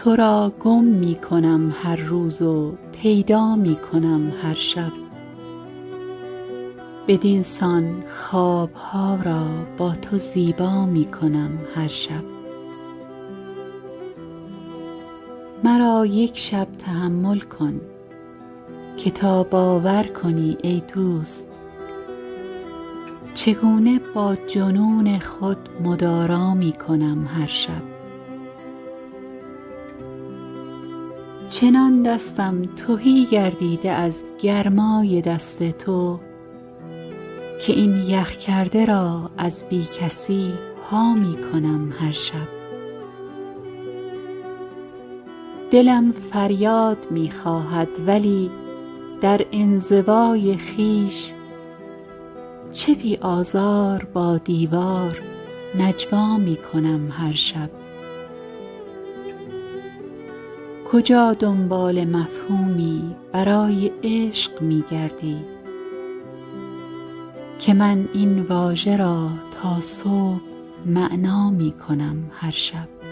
تو را گم می کنم هر روز و پیدا می کنم هر شب، بدین سان خوابها را با تو زیبا می کنم هر شب. مرا یک شب تحمل کن که تا باور کنی ای دوست، چگونه با جنون خود مدارا می کنم هر شب. چنان دستم تهی گردیده از گرمای دست تو که این یخ کرده را از بی کسی ها می کنم هر شب. دلم فریاد می خواهد ولی در انزوای خویش چه بی آزار با دیوار نجوا می کنم هر شب. کجا دنبال مفهومی برای عشق می گردی که من این واژه را تا صبح معنا می کنم هر شب.